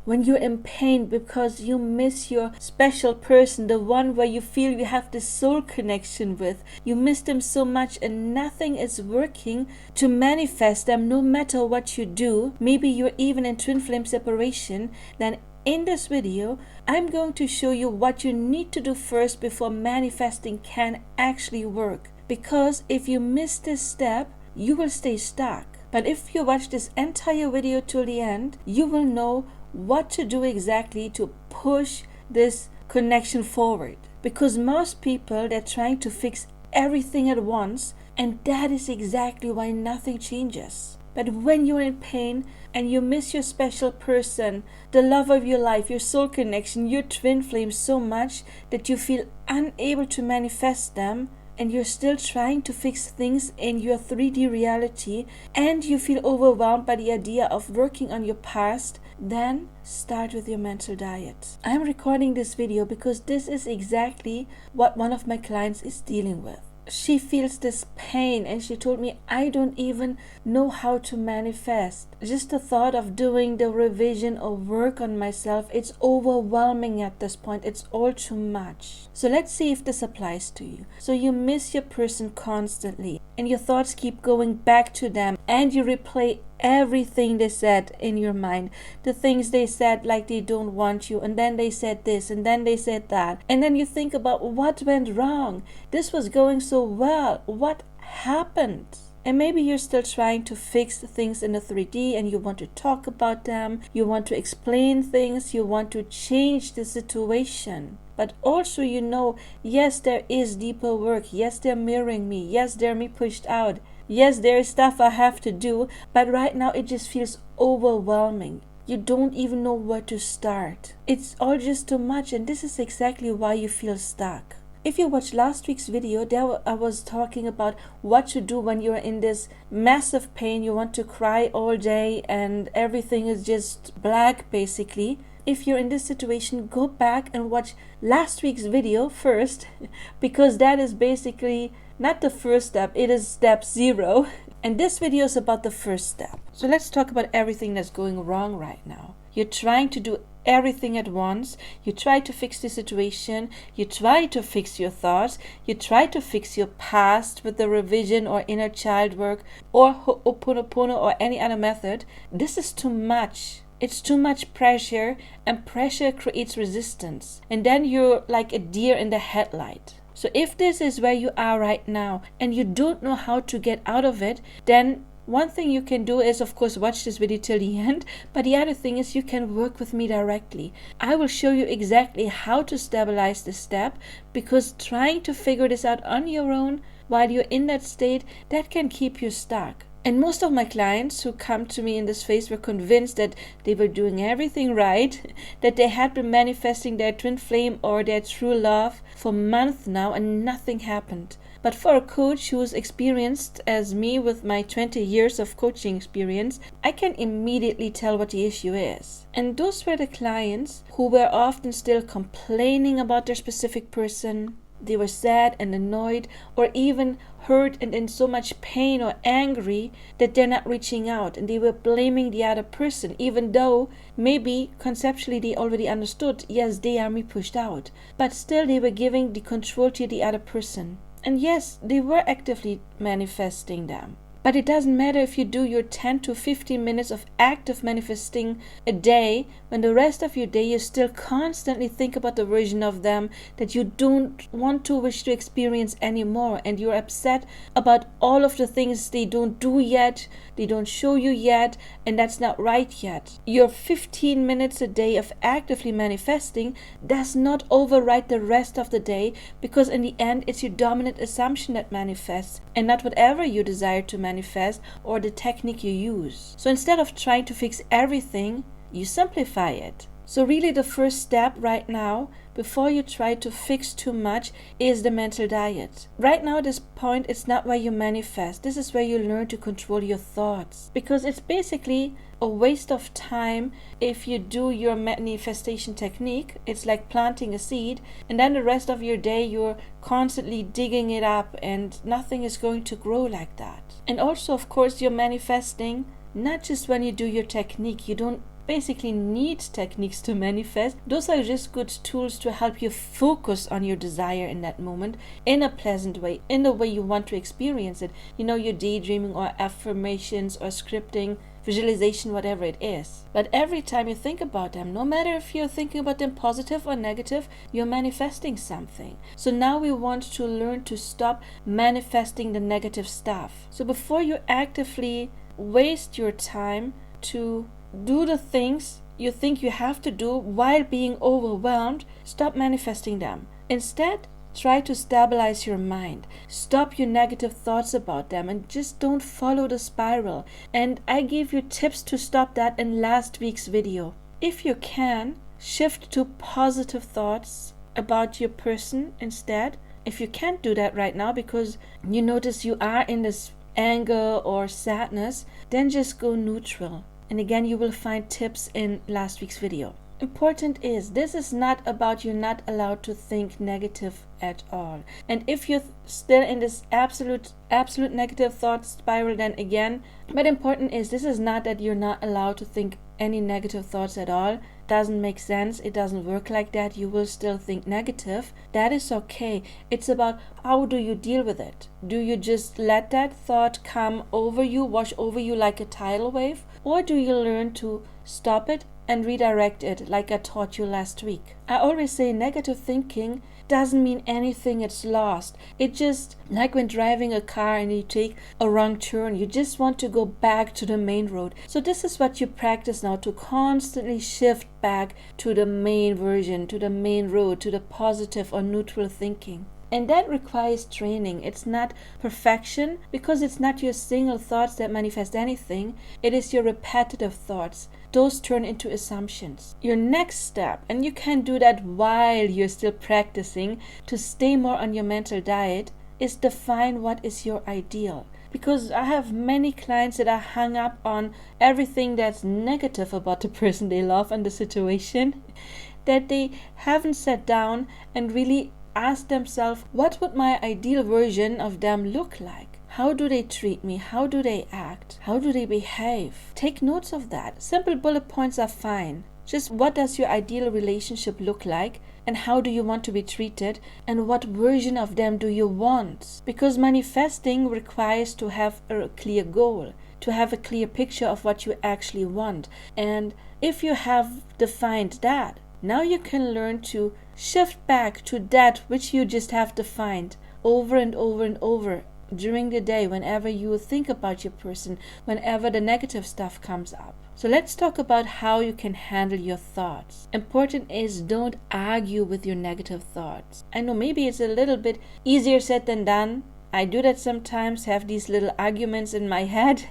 when you're in pain because you miss your special person, the one where you feel you have this soul connection with. You miss them so much and nothing is working to manifest them no matter what you do. Maybe you're even in twin flame separation. Then in this video, I'm going to show you what you need to do first before manifesting can actually work. Because if you miss this step, you will stay stuck. But if you watch this entire video till the end, you will know what to do exactly to push this connection forward. Because most people, they're trying to fix everything at once, and that is exactly why nothing changes. But when you're in pain and you miss your special person, the love of your life, your soul connection, your twin flame so much that you feel unable to manifest them, and you're still trying to fix things in your 3D reality, and you feel overwhelmed by the idea of working on your past, then start with your mental diet. I'm recording this video because this is exactly what one of my clients is dealing with. She feels this pain and she told me, I don't even know how to manifest. Just the thought of doing the revision or work on myself, it's overwhelming at this point. It's all too much. So let's see if this applies to you. So you miss your person constantly and your thoughts keep going back to them and you replay everything they said in your mind. The things they said, like they don't want you, and then they said this, and then they said that, and then you think about what went wrong. This was going so well. What happened? And maybe you're still trying to fix things in the 3D and you want to talk about them, you want to explain things, you want to change the situation. But also you know, yes, there is deeper work. Yes, they're mirroring me. Yes, they're me pushed out. Yes, there is stuff I have to do, but right now it just feels overwhelming. You don't even know where to start. It's all just too much, and this is exactly why you feel stuck. If you watched last week's video, there I was talking about what to do when you're in this massive pain. You want to cry all day and everything is just black basically. If you're in this situation, go back and watch last week's video first, because that is basically not the first step, it is step 0. And this video is about the first step. So let's talk about everything that's going wrong right now. You're trying to do everything at once. You try to fix the situation. You try to fix your thoughts. You try to fix your past with the revision or inner child work or Ho'oponopono or any other method. This is too much. It's too much pressure, and pressure creates resistance. And then you're like a deer in the headlight. So if this is where you are right now and you don't know how to get out of it, then one thing you can do is, of course, watch this video till the end. But the other thing is you can work with me directly. I will show you exactly how to stabilize this step, because trying to figure this out on your own while you're in that state, that can keep you stuck. And most of my clients who come to me in this phase were convinced that they were doing everything right, that they had been manifesting their twin flame or their true love for months now and nothing happened. But for a coach who's experienced as me with my 20 years of coaching experience, I can immediately tell what the issue is. And those were the clients who were often still complaining about their specific person. They were sad and annoyed, or even hurt and in so much pain or angry that they're not reaching out, and they were blaming the other person, even though maybe conceptually they already understood, yes, they are me pushed out, but still they were giving the control to the other person. And yes, they were actively manifesting them. But it doesn't matter if you do your 10 to 15 minutes of active manifesting a day, when the rest of your day you still constantly think about the version of them that you don't want to wish to experience anymore, and you're upset about all of the things they don't do yet, they don't show you yet, and that's not right yet. Your 15 minutes a day of actively manifesting does not override the rest of the day, because in the end it's your dominant assumption that manifests, and not whatever you desire to manifest or the technique you use. So instead of trying to fix everything, you simplify it. So really the first step right now, before you try to fix too much, is the mental diet. Right now at this point, it's not where you manifest. This is where you learn to control your thoughts. Because it's basically a waste of time if you do your manifestation technique. It's like planting a seed, and then the rest of your day you're constantly digging it up and nothing is going to grow like that. And also, of course, you're manifesting not just when you do your technique. You don't basically need techniques to manifest. Those are just good tools to help you focus on your desire in that moment in a pleasant way, in the way you want to experience it. You're daydreaming or affirmations or scripting, visualization, whatever it is. But every time you think about them, no matter if you're thinking about them positive or negative, you're manifesting something. So now we want to learn to stop manifesting the negative stuff. So before you actively waste your time to do the things you think you have to do while being overwhelmed, stop manifesting them. Instead, try to stabilize your mind. Stop your negative thoughts about them and just don't follow the spiral. And I gave you tips to stop that in last week's video. If you can, shift to positive thoughts about your person instead. If you can't do that right now because you notice you are in this anger or sadness, then just go neutral. And again, you will find tips in last week's video. Important is, this is not about you're not allowed to think negative at all. And if you're still in this absolute negative thought spiral, then again, but important is, this is not that you're not allowed to think any negative thoughts at all. Doesn't make sense. It doesn't work like that. You will still think negative. That is okay. It's about how do you deal with it. Do you just let that thought come over you, wash over you like a tidal wave? Or do you learn to stop it and redirect it like I taught you last week? I always say negative thinking doesn't mean anything, it's lost. It just, like when driving a car and you take a wrong turn, you just want to go back to the main road. So this is what you practice now, to constantly shift back to the main version, to the main road, to the positive or neutral thinking. And that requires training. It's not perfection, because it's not your single thoughts that manifest anything. It is your repetitive thoughts. Those turn into assumptions. Your next step, and you can do that while you're still practicing to stay more on your mental diet, is define what is your ideal. Because I have many clients that are hung up on everything that's negative about the person they love and the situation, that they haven't sat down and really ask themselves, what would my ideal version of them look like? How do they treat me? How do they act? How do they behave? Take notes of that. Simple bullet points are fine. Just what does your ideal relationship look like? And how do you want to be treated? And what version of them do you want? Because manifesting requires to have a clear goal, to have a clear picture of what you actually want. And if you have defined that, now you can learn to shift back to that which you just have defined over and over and over during the day, whenever you think about your person, whenever the negative stuff comes up. So let's talk about how you can handle your thoughts. Important is, don't argue with your negative thoughts. I know maybe it's a little bit easier said than done. I do that sometimes, have these little arguments in my head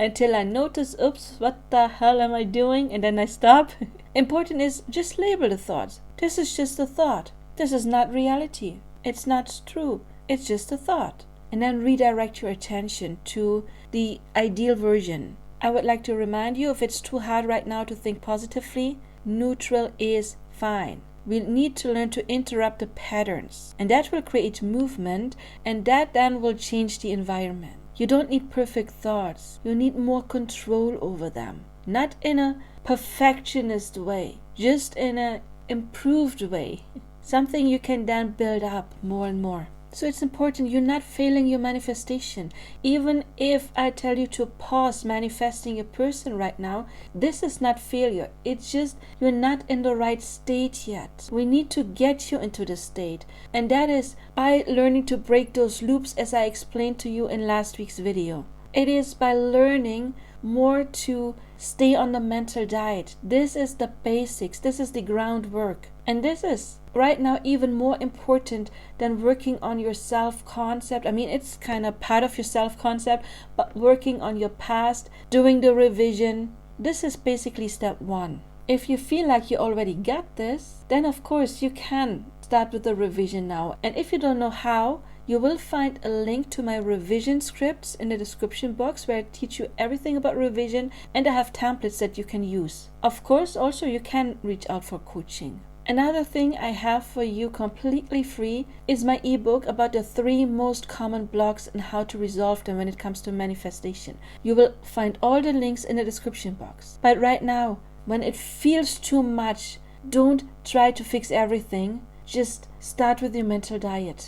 until I notice, oops, what the hell am I doing? And then I stop. Important is, just label the thoughts. This is just a thought. This is not reality. It's not true. It's just a thought. And then redirect your attention to the ideal version. I would like to remind you, if it's too hard right now to think positively, neutral is fine. We need to learn to interrupt the patterns, and that will create movement, and that then will change the environment. You don't need perfect thoughts. You need more control over them. Not in a perfectionist way, just in an improved way. Something you can then build up more and more. So it's important you're not failing your manifestation. Even if I tell you to pause manifesting a person right now, this is not failure. It's just you're not in the right state yet. We need to get you into the state. And that is by learning to break those loops, as I explained to you in last week's video. It is by learning more to stay on the mental diet. This is the basics. This is the groundwork. And this is right now even more important than working on your self-concept. I mean, it's kind of part of your self-concept, but working on your past, doing the revision. This is basically step one. If you feel like you already got this, then of course you can start with the revision now. And if you don't know how, you will find a link to my revision scripts in the description box, where I teach you everything about revision, and I have templates that you can use. Of course, also you can reach out for coaching. Another thing I have for you completely free is my ebook about the 3 most common blocks and how to resolve them when it comes to manifestation. You will find all the links in the description box. But right now, when it feels too much, don't try to fix everything. Just start with your mental diet.